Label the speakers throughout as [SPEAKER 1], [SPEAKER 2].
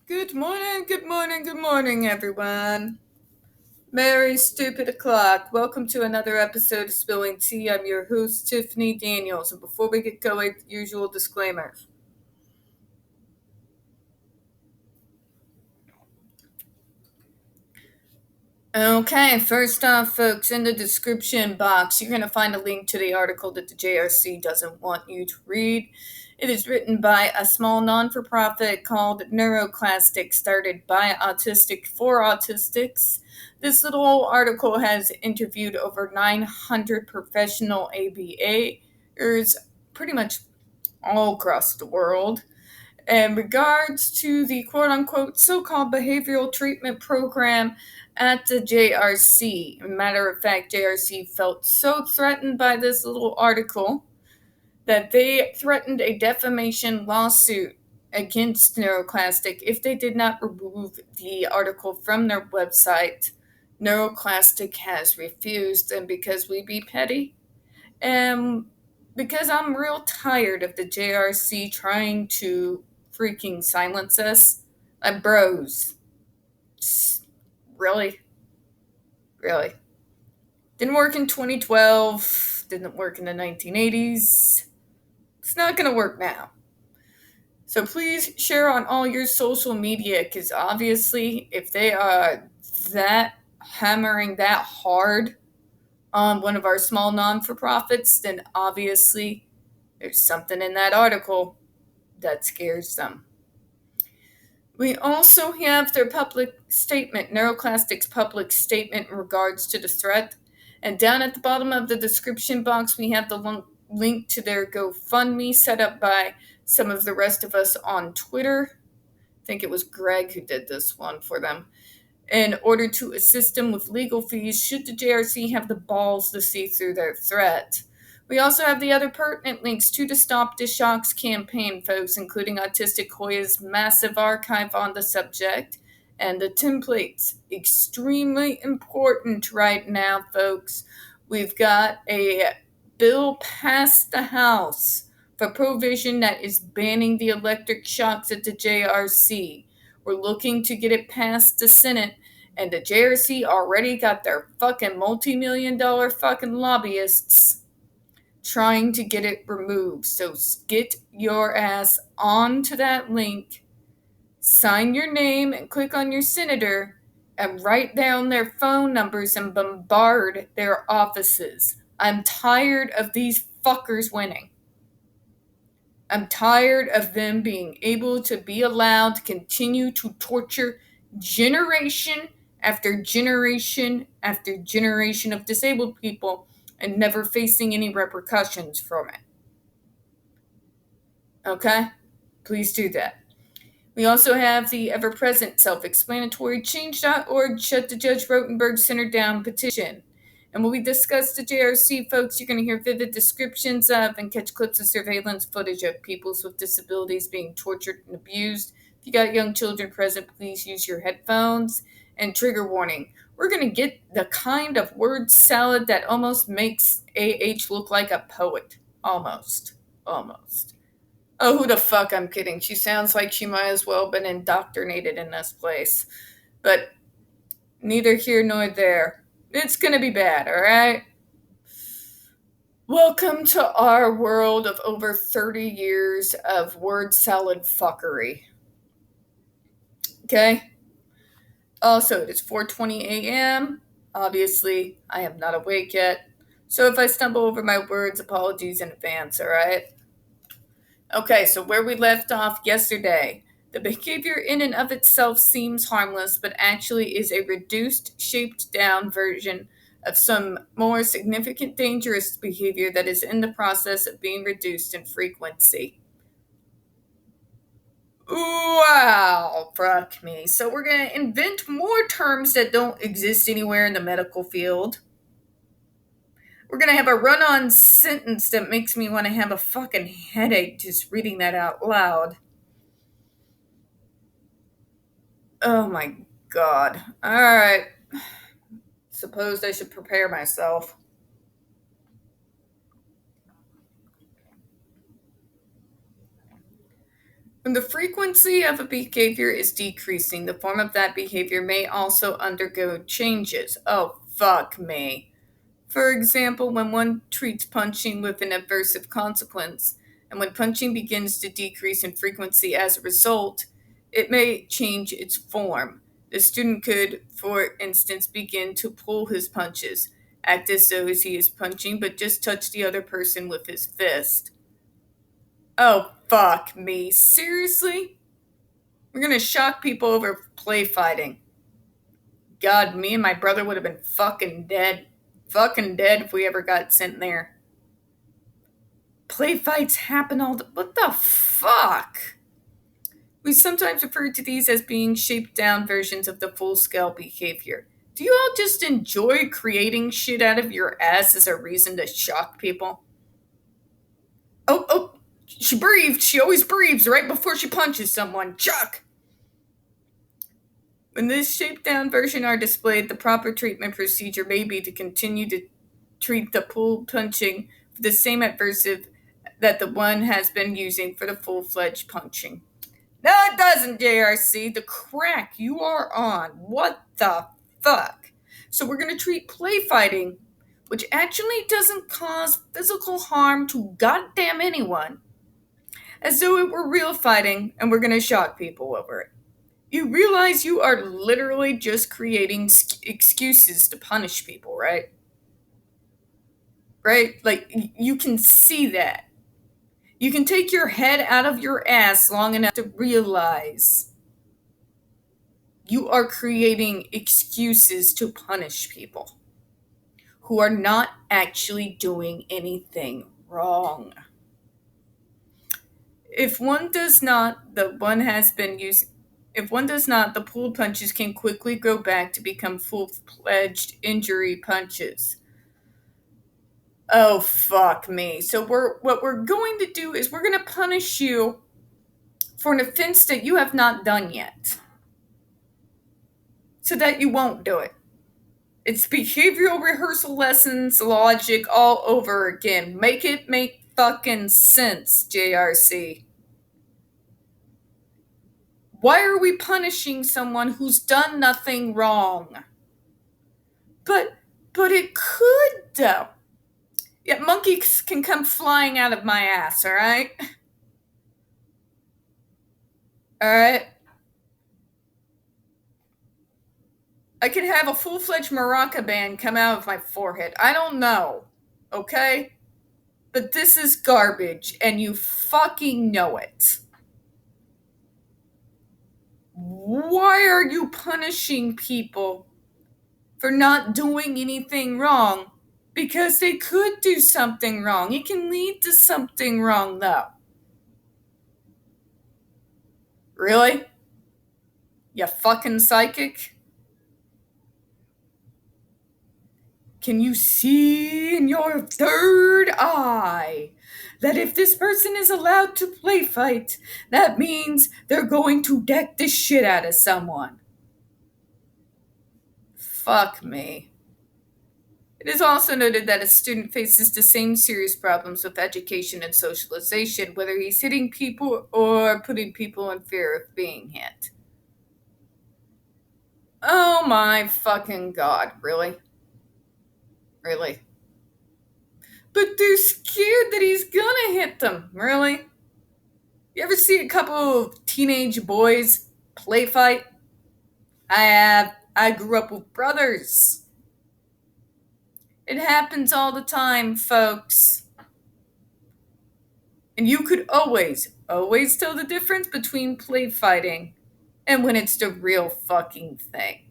[SPEAKER 1] Good morning, everyone. Merry stupid o'clock. Welcome to another episode of Spilling Tea. I'm your host, Tiffany Daniels. And before we get going, usual disclaimers. Okay, first off, folks, in the description box, you're going to find a link to the article that the JRC doesn't want you to read. It is written by a small non-for-profit called NeuroClastic, started by autistic for autistics. This little article has interviewed over 900 professional ABAers, pretty much all across the world, in regards to the quote-unquote so-called behavioral treatment program at the JRC. Matter of fact, JRC felt so threatened by this little article that they threatened a defamation lawsuit against NeuroClastic if they did not remove the article from their website. NeuroClastic has refused, and because we be petty, and because I'm real tired of the JRC trying to freaking silence us, like bros. Really? Really? Didn't work in 2012, didn't work in the 1980s. It's not going to work now. So please share on all your social media, because obviously, if they are that hammering that hard on one of our small non-for-profits, then obviously there's something in that article that scares them. We also have their public statement, NeuroClastic's public statement in regards to the threat. And down at the bottom of the description box, we have the link to their GoFundMe set up by some of the rest of us on Twitter. I think it was Greg who did this one for them. In order to assist them with legal fees, should the JRC have the balls to see through their threat. We also have the other pertinent links to the Stop the Shocks campaign, folks, including Autistic Hoya's massive archive on the subject and the templates. Extremely important right now, folks. We've got a bill passed the House for provision that is banning the electric shocks at the JRC. We're looking to get it past the Senate, and the JRC already got their fucking multi-million-dollar fucking lobbyists trying to get it removed. So get your ass onto that link, sign your name, and click on your senator, and write down their phone numbers and bombard their offices. I'm tired of these fuckers winning. I'm tired of them being able to be allowed to continue to torture generation after generation after generation of disabled people and never facing any repercussions from it. Okay? Please do that. We also have the ever-present self-explanatory change.org Shut the Judge Rotenberg Center Down petition. And when we discuss the JRC, folks, you're going to hear vivid descriptions of and catch clips of surveillance footage of people with disabilities being tortured and abused. If you got young children present, please use your headphones. And trigger warning, we're going to get the kind of word salad that almost makes AH look like a poet. Almost. Oh, who the fuck, I'm kidding. She sounds like she might as well have been indoctrinated in this place. But neither here nor there. It's gonna be bad, alright? Welcome to our world of over 30 years of word salad fuckery. Okay? Also, it is 4:20 a.m. Obviously, I am not awake yet. So if I stumble over my words, apologies in advance, alright? Okay, so where we left off yesterday. The behavior in and of itself seems harmless, but actually is a reduced, shaped down version of some more significant dangerous behavior that is in the process of being reduced in frequency. Wow, fuck me. So we're going to invent more terms that don't exist anywhere in the medical field. We're going to have a run-on sentence that makes me want to have a fucking headache just reading that out loud. Oh my god. Alright. Suppose I should prepare myself. When the frequency of a behavior is decreasing, the form of that behavior may also undergo changes. Oh, fuck me. For example, when one treats punching with an aversive consequence, and when punching begins to decrease in frequency as a result, it may change its form. The student could, for instance, begin to pull his punches, act as though he is punching, but just touch the other person with his fist. Oh, fuck me. Seriously? We're gonna shock people over play fighting. God, me and my brother would have been fucking dead. Fucking dead if we ever got sent there. Play fights happen all the... What the fuck? We sometimes refer to these as being shaped down versions of the full-scale behavior. Do you all just enjoy creating shit out of your ass as a reason to shock people? Oh, she breathed. She always breathes right before she punches someone. Chuck! When this shaped down version are displayed, the proper treatment procedure may be to continue to treat the pull punching for the same aversive that the one has been using for the full-fledged punching. No, it doesn't, JRC. The crack you are on. What the fuck? So we're going to treat play fighting, which actually doesn't cause physical harm to goddamn anyone, as though it were real fighting, and we're going to shock people over it. You realize you are literally just creating excuses to punish people, right? Right? Like, you can see that. You can take your head out of your ass long enough to realize you are creating excuses to punish people who are not actually doing anything wrong. If one does not, the pulled punches can quickly go back to become full-fledged injury punches. Oh, fuck me. So what we're going to do is we're going to punish you for an offense that you have not done yet, so that you won't do it. It's behavioral rehearsal lessons, logic all over again. Make it make fucking sense, JRC. Why are we punishing someone who's done nothing wrong? But it could, though. Yeah, monkeys can come flying out of my ass, alright? Alright? I could have a full-fledged maraca band come out of my forehead. I don't know. Okay? But this is garbage, and you fucking know it. Why are you punishing people for not doing anything wrong? Because they could do something wrong. It can lead to something wrong, though. Really? You fucking psychic? Can you see in your third eye that if this person is allowed to play fight, that means they're going to deck the shit out of someone? Fuck me. It is also noted that a student faces the same serious problems with education and socialization, whether he's hitting people or putting people in fear of being hit. Oh my fucking God, really? Really? But they're scared that he's gonna hit them, really? You ever see a couple of teenage boys play fight? I have. I grew up with brothers. It happens all the time, folks. And you could always tell the difference between play fighting and when it's the real fucking thing.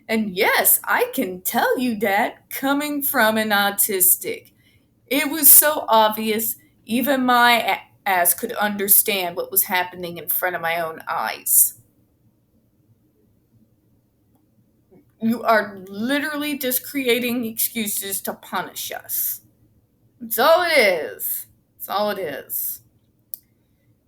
[SPEAKER 1] And yes, I can tell you that coming from an autistic. It was so obvious, even my ass could understand what was happening in front of my own eyes. You are literally just creating excuses to punish us. That's all it is. That's all it is.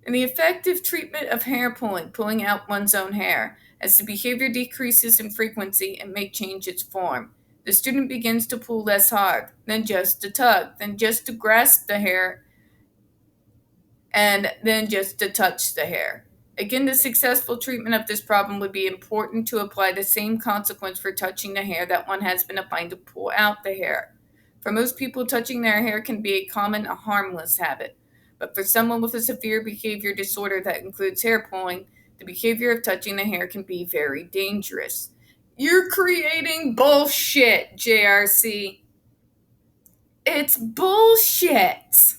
[SPEAKER 1] In the effective treatment of hair pulling out one's own hair, as the behavior decreases in frequency and may change its form, the student begins to pull less hard, then just to tug, then just to grasp the hair, and then just to touch the hair. Again, the successful treatment of this problem would be important to apply the same consequence for touching the hair that one has been applying to pull out the hair. For most people, touching their hair can be a common, harmless habit. But for someone with a severe behavior disorder that includes hair pulling, the behavior of touching the hair can be very dangerous. You're creating bullshit, JRC. It's bullshit.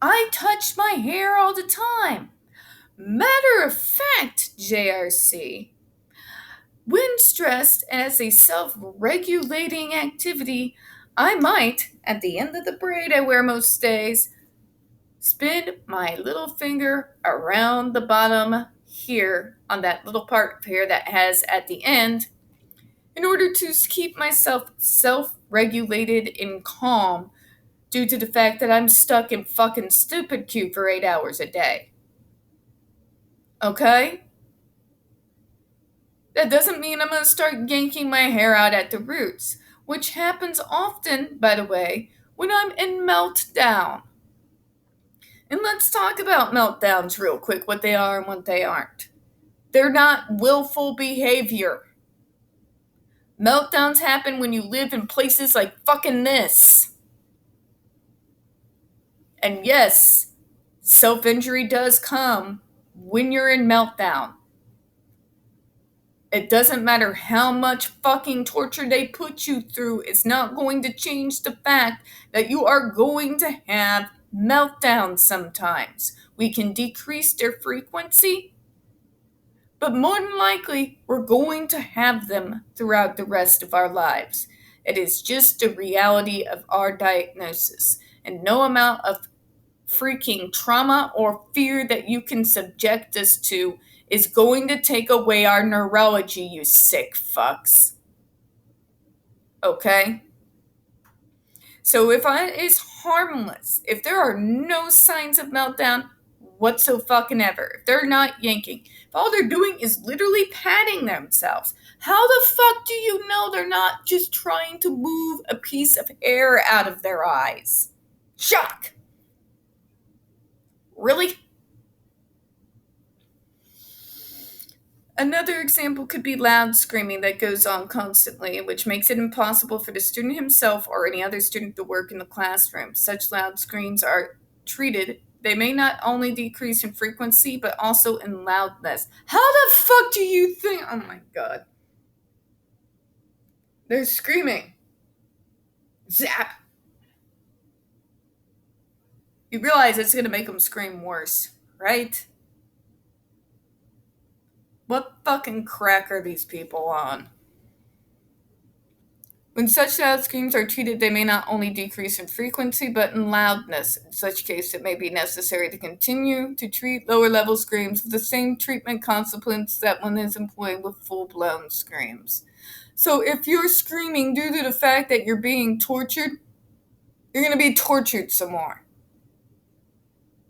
[SPEAKER 1] I touch my hair all the time. Matter of fact, JRC, when stressed as a self-regulating activity, I might, at the end of the braid I wear most days, spin my little finger around the bottom here on that little part of hair that has at the end in order to keep myself self-regulated and calm due to the fact that I'm stuck in fucking stupid queue for 8 hours a day. Okay? That doesn't mean I'm going to start yanking my hair out at the roots, which happens often, by the way, when I'm in meltdown. And let's talk about meltdowns real quick, what they are and what they aren't. They're not willful behavior. Meltdowns happen when you live in places like fucking this. And yes, self-injury does come when you're in meltdown. It doesn't matter how much fucking torture they put you through, it's not going to change the fact that you are going to have meltdowns sometimes. We can decrease their frequency, but more than likely, we're going to have them throughout the rest of our lives. It is just the reality of our diagnosis, and no amount of freaking trauma or fear that you can subject us to is going to take away our neurology, you sick fucks. Okay? So if it's harmless, if there are no signs of meltdown whatsoever, if they're not yanking, if all they're doing is literally patting themselves, how the fuck do you know they're not just trying to move a piece of hair out of their eyes? Shock! Really? Another example could be loud screaming that goes on constantly, which makes it impossible for the student himself or any other student to work in the classroom. Such loud screams are treated. They may not only decrease in frequency, but also in loudness. How the fuck do you think? Oh my god. They're screaming. Zap. You realize it's going to make them scream worse, right? What fucking crack are these people on? When such loud screams are treated, they may not only decrease in frequency, but in loudness. In such case, it may be necessary to continue to treat lower-level screams with the same treatment consequence that one is employed with full-blown screams. So if you're screaming due to the fact that you're being tortured, you're going to be tortured some more.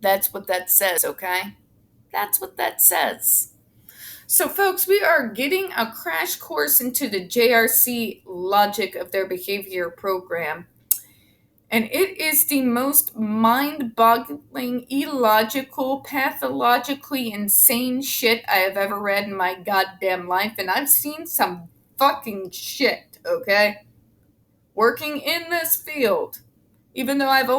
[SPEAKER 1] That's what that says, okay? That's what that says. So, folks, we are getting a crash course into the JRC logic of their behavior program. And it is the most mind-boggling, illogical, pathologically insane shit I have ever read in my goddamn life. And I've seen some fucking shit, okay? Working in this field, even though I was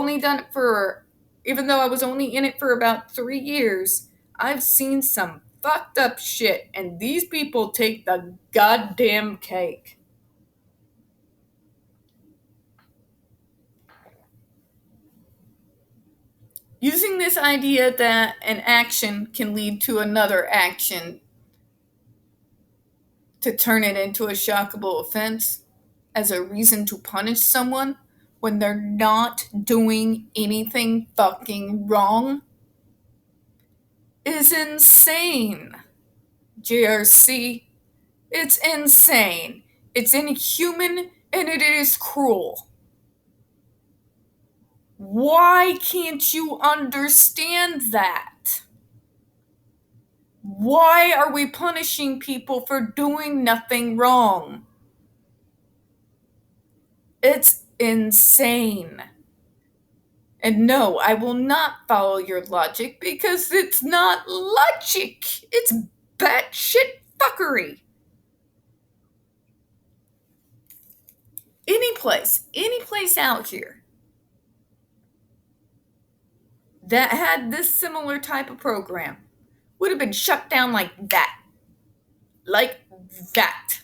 [SPEAKER 1] only in it for about 3 years, I've seen some fucked up shit, and these people take the goddamn cake. Using this idea that an action can lead to another action to turn it into a shockable offense as a reason to punish someone when they're not doing anything fucking wrong is insane. JRC, it's insane. It's inhuman and it is cruel. Why can't you understand that? Why are we punishing people for doing nothing wrong? It's insane. And no, I will not follow your logic because it's not logic. It's batshit fuckery. Any place out here that had this similar type of program would have been shut down like that. Like that.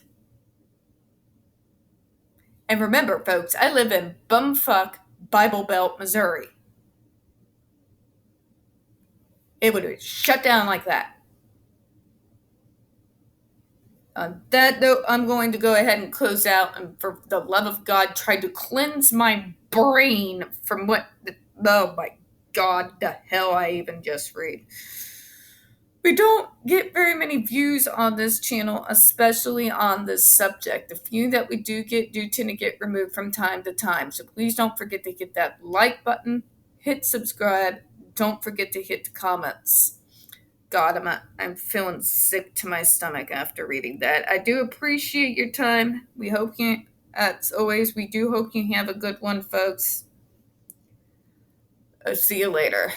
[SPEAKER 1] And remember, folks, I live in bumfuck Bible Belt, Missouri. It would have shut down like that. On that note, I'm going to go ahead and close out and, for the love of God, try to cleanse my brain from what, oh my God, the hell I even just read. We don't get very many views on this channel, especially on this subject. The few that we do get do tend to get removed from time to time. So please don't forget to hit that like button, hit subscribe, don't forget to hit the comments. God, I'm feeling sick to my stomach after reading that. I do appreciate your time. We hope you, as always, we do hope you have a good one, folks. I'll see you later.